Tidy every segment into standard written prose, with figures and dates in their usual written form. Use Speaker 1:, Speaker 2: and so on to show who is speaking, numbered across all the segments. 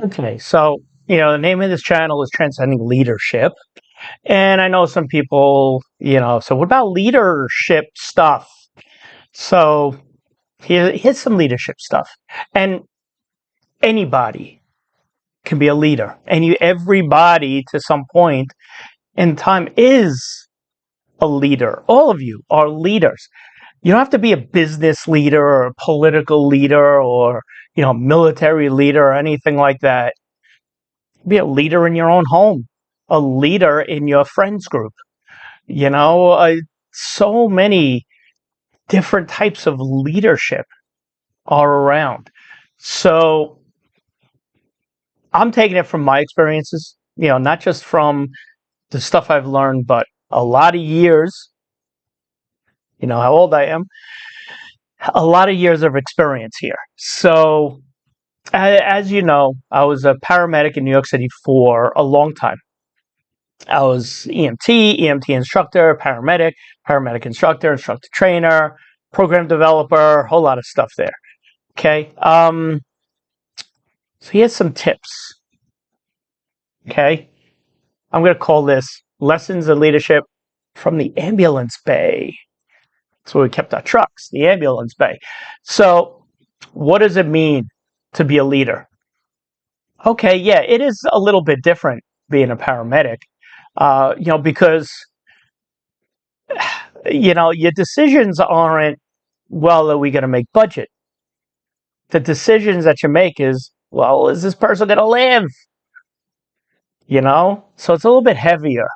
Speaker 1: Okay, so the name of this channel is Trans-cending Leadership, and I know some people, so what about leadership stuff? So here's some leadership stuff, and anybody can be a leader, and everybody to some point in time is a leader. All of you are leaders. You don't have to be a business leader or a political leader or military leader or anything like that. Be a leader in your own home, a leader in your friends group. You know, uh, so many different types of leadership are around. So I'm taking it from my experiences, not just from the stuff I've learned, but a lot of years, how old I am, a lot of years of experience here. So, as you know, I was a paramedic in New York City for a long time. I was EMT instructor, paramedic instructor, instructor trainer, program developer, a whole lot of stuff there. Okay. So here's some tips. Okay. I'm going to call this Lessons in Leadership from the Ambulance Bay. That's where we kept our trucks, the ambulance bay. So what does it mean to be a leader? Okay. Yeah, it is a little bit different being a paramedic, because your decisions aren't, well, are we going to make budget? The decisions that you make is, well, is this person going to live? So it's a little bit heavier,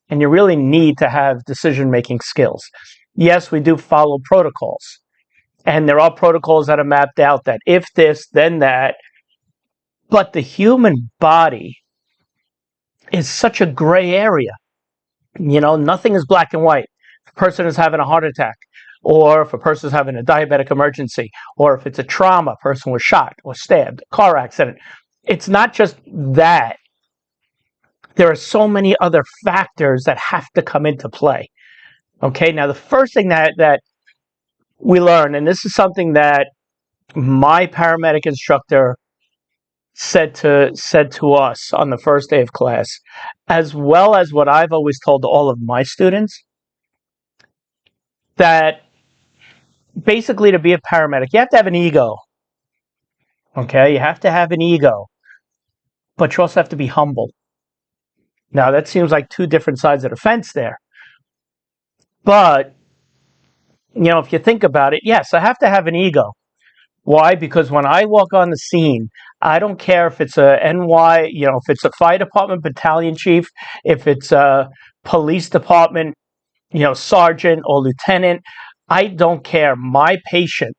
Speaker 1: and you really need to have decision-making skills. Yes, we do follow protocols, and there are protocols that are mapped out that if this, then that, but the human body is such a gray area. Nothing is black and white. If a person is having a heart attack, or if a person is having a diabetic emergency, or if it's a trauma, a person was shot or stabbed, car accident. It's not just that. There are so many other factors that have to come into play. Okay, now the first thing that we learn, and this is something that my paramedic instructor said to us on the first day of class, as well as what I've always told all of my students, that basically to be a paramedic, you have to have an ego. Okay, you have to have an ego, but you also have to be humble. Now that seems like two different sides of the fence there. But, if you think about it, yes, I have to have an ego. Why? Because when I walk on the scene, I don't care if it's a NY, if it's a fire department battalion chief, if it's a police department, sergeant or lieutenant, I don't care. My patient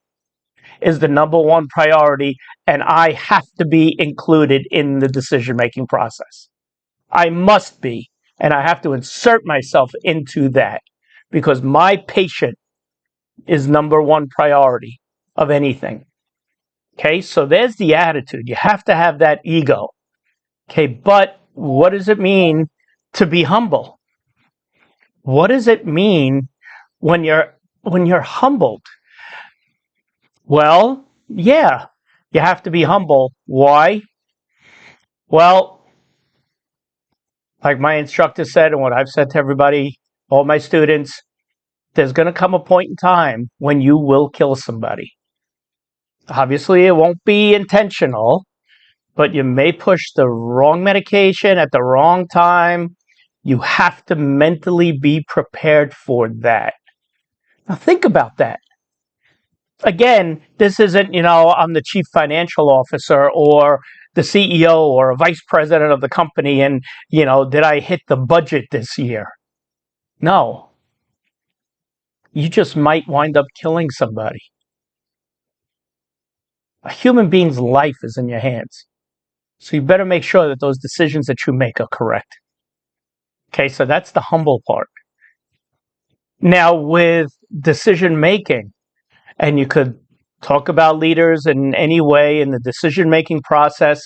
Speaker 1: is the number one priority, and I have to be included in the decision-making process. I must be, and I have to insert myself into that because my patient is number one priority of anything. Okay, so there's the attitude. You have to have that ego. Okay, but what does it mean to be humble? What does it mean when you're humbled? Well, yeah, you have to be humble. Why? Well, like my instructor said, and what I've said to everybody, all my students, there's going to come a point in time when you will kill somebody. Obviously, it won't be intentional, but you may push the wrong medication at the wrong time. You have to mentally be prepared for that. Now, think about that. Again, this isn't, I'm the chief financial officer or the CEO or a vice president of the company and, did I hit the budget this year? No. You just might wind up killing somebody. A human being's life is in your hands. So you better make sure that those decisions that you make are correct. Okay, so that's the humble part. Now, with decision making, and you could talk about leaders in any way in the decision making process.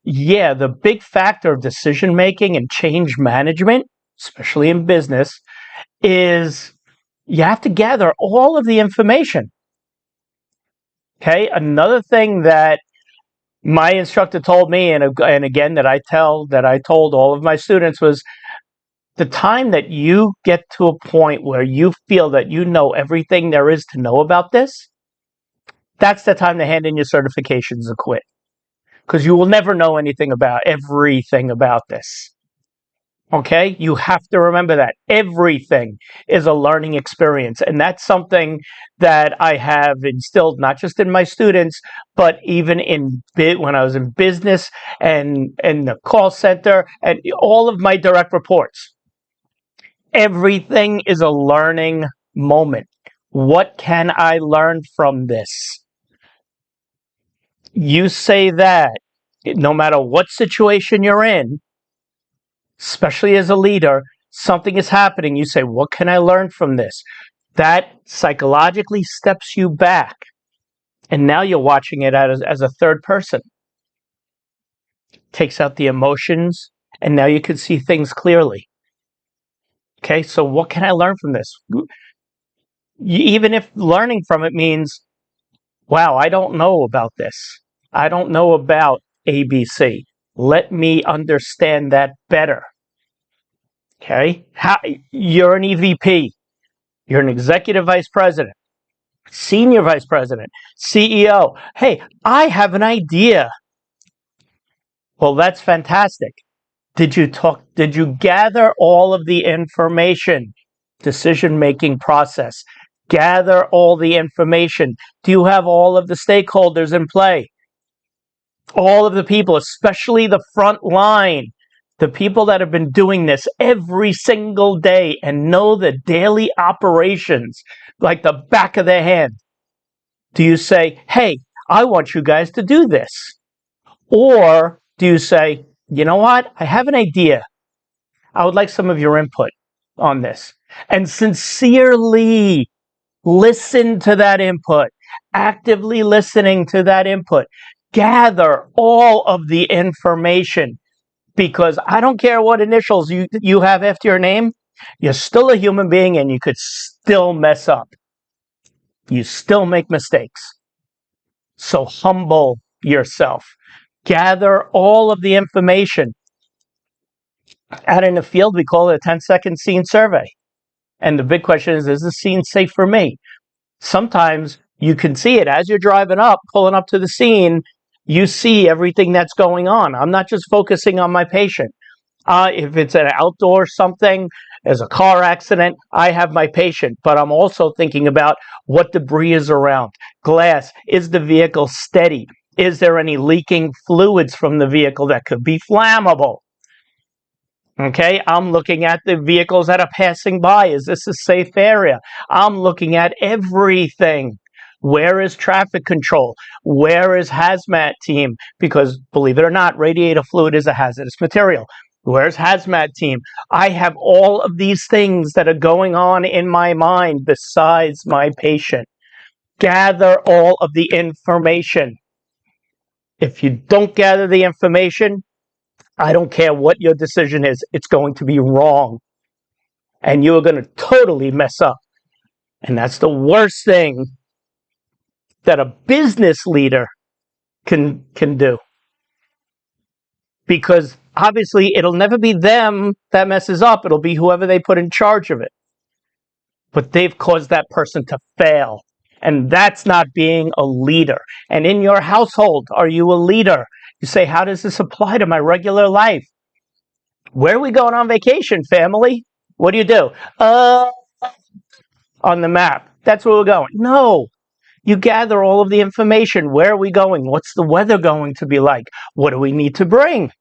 Speaker 1: Yeah, the big factor of decision making and change management, especially in business, is you have to gather all of the information. Okay, another thing that My instructor told me, and again that I told all of my students, was the time that you get to a point where you feel that you know everything there is to know about this, that's the time to hand in your certifications and quit. Because you will never know everything about this. Okay? You have to remember that. Everything is a learning experience. And that's something that I have instilled not just in my students, but even when I was in business and the call center and all of my direct reports. Everything is a learning moment. What can I learn from this? You say that no matter what situation you're in, especially as a leader, something is happening. You say, what can I learn from this? That psychologically steps you back. And now you're watching it as a third person. Takes out the emotions, and now you can see things clearly. Okay, so what can I learn from this? Even if learning from it means, wow, I don't know about this. I don't know about ABC. Let me understand that better. Okay? You're an EVP. You're an executive vice president, senior vice president, CEO. Hey, I have an idea. Well, that's fantastic. Did you gather all of the information? Decision-making process. Gather all the information. Do you have all of the stakeholders in play? All of the people, especially the front line, the people that have been doing this every single day and know the daily operations like the back of their hand. Do you say, hey, I want you guys to do this? Or do you say, you know what? I have an idea. I would like some of your input on this. And sincerely listen to that input, actively listening to that input. Gather all of the information, because I don't care what initials you have after your name, you're still a human being and you could still mess up. You still make mistakes. So humble yourself. Gather all of the information. Out in the field, we call it a 10-second scene survey. And the big question is this scene safe for me? Sometimes you can see it as you're driving up, pulling up to the scene. You see everything that's going on. I'm not just focusing on my patient. If it's an outdoor something, as a car accident, I have my patient, but I'm also thinking about what debris is around. Glass, is the vehicle steady? Is there any leaking fluids from the vehicle that could be flammable? Okay, I'm looking at the vehicles that are passing by. Is this a safe area? I'm looking at everything. Where is traffic control? Where is hazmat team? Because believe it or not, radiator fluid is a hazardous material. Where's hazmat team? I have all of these things that are going on in my mind besides my patient. Gather all of the information. If you don't gather the information, I don't care what your decision is, it's going to be wrong. And you are going to totally mess up. And that's the worst thing that a business leader can do. Because obviously it'll never be them that messes up, it'll be whoever they put in charge of it. But they've caused that person to fail. And that's not being a leader. And in your household, are you a leader? You say, how does this apply to my regular life? Where are we going on vacation, family? What do? On the map. That's where we're going. No. You gather all of the information. Where are we going? What's the weather going to be like? What do we need to bring?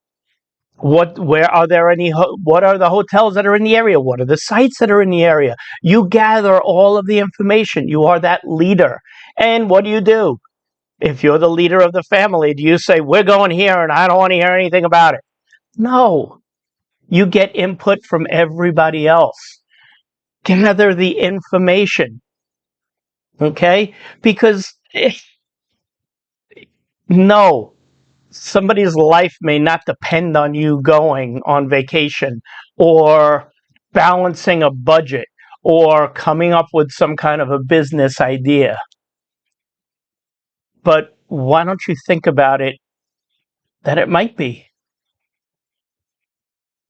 Speaker 1: What are the hotels that are in the area? What are the sites that are in the area? You gather all of the information. You are that leader. And what do? If you're the leader of the family, do you say, we're going here and I don't want to hear anything about it? No. You get input from everybody else. Gather the information. Okay? Because no, somebody's life may not depend on you going on vacation or balancing a budget or coming up with some kind of a business idea. But why don't you think about it then it might be.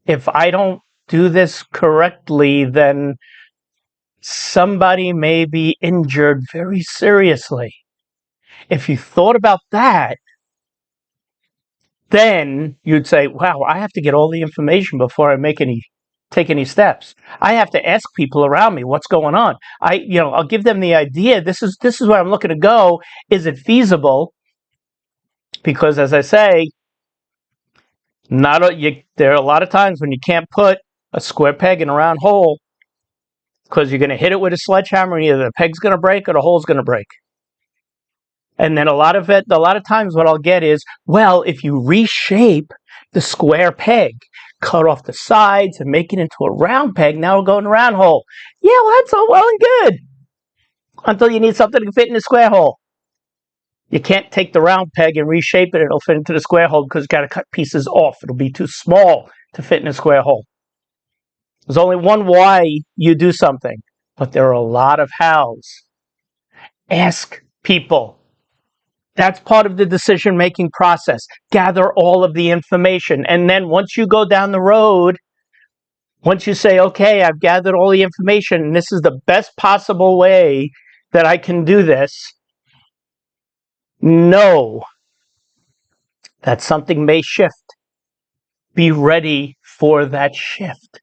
Speaker 1: If I don't do this correctly, then somebody may be injured very seriously. If you thought about that, then you'd say, wow, I have to get all the information before I take any steps. I have to ask people around me what's going on. I'll give them the idea. This is where I'm looking to go. Is it feasible? Because as I say, there are a lot of times when you can't put a square peg in a round hole because you're going to hit it with a sledgehammer and either the peg's going to break or the hole's going to break. And then a lot of times what I'll get is, well, if you reshape the square peg, cut off the sides and make it into a round peg, now we're going to round hole. Yeah, well, that's all well and good. Until you need something to fit in the square hole. You can't take the round peg and reshape it. It'll fit into the square hole because you've got to cut pieces off. It'll be too small to fit in a square hole. There's only one why you do something, but there are a lot of hows. Ask people. That's part of the decision-making process. Gather all of the information. And then once you go down the road, once you say, okay, I've gathered all the information, and this is the best possible way that I can do this, know that something may shift. Be ready for that shift.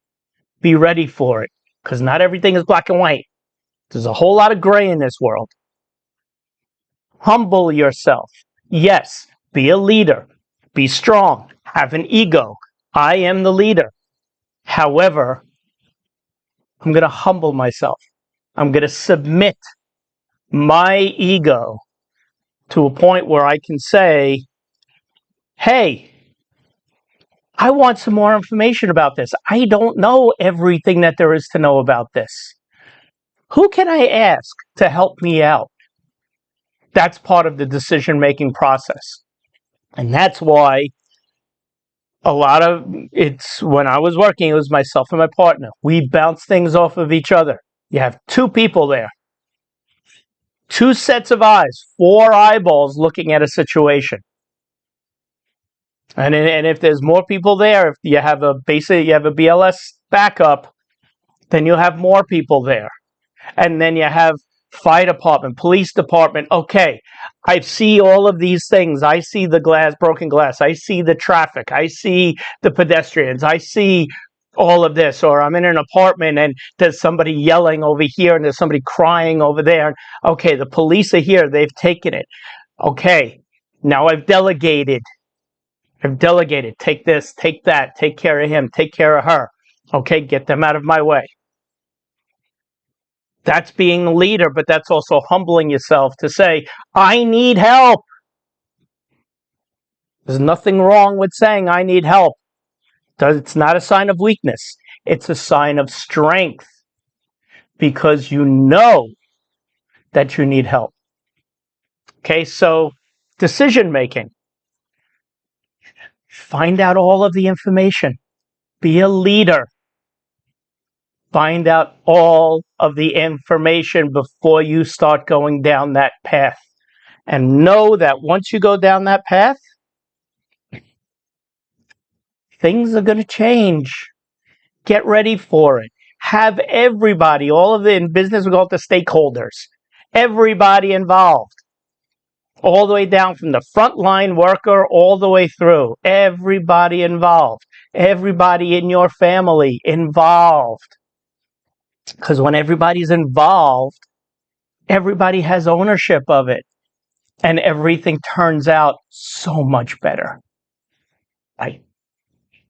Speaker 1: Be ready for it. Because not everything is black and white. There's a whole lot of gray in this world. Humble yourself. Yes, be a leader. Be strong. Have an ego. I am the leader. However, I'm going to humble myself. I'm going to submit my ego to a point where I can say, hey, I want some more information about this. I don't know everything that there is to know about this. Who can I ask to help me out? That's part of the decision-making process. And that's why when I was working, it was myself and my partner. We bounce things off of each other. You have two people there. Two sets of eyes, 4 eyeballs looking at a situation. And if there's more people there, if you have a BLS backup, then you'll have more people there. And then you have fire department, police department. Okay, I see all of these things. I see the broken glass. I see the traffic. I see the pedestrians. I see all of this. Or I'm in an apartment and there's somebody yelling over here and there's somebody crying over there. Okay, the police are here. They've taken it. Okay, now I've delegated. Take this, take that, take care of him, take care of her. Okay, get them out of my way. That's being the leader, but that's also humbling yourself to say, I need help. There's nothing wrong with saying I need help. It's not a sign of weakness. It's a sign of strength because you know that you need help. Okay, so decision making. Find out all of the information. Be a leader. Find out all of the information before you start going down that path. And know that once you go down that path, things are going to change. Get ready for it. Have everybody, in business we call it the stakeholders, everybody involved. All the way down from the frontline worker all the way through. Everybody involved. Everybody in your family involved. Because when everybody's involved, everybody has ownership of it. And everything turns out so much better. Right?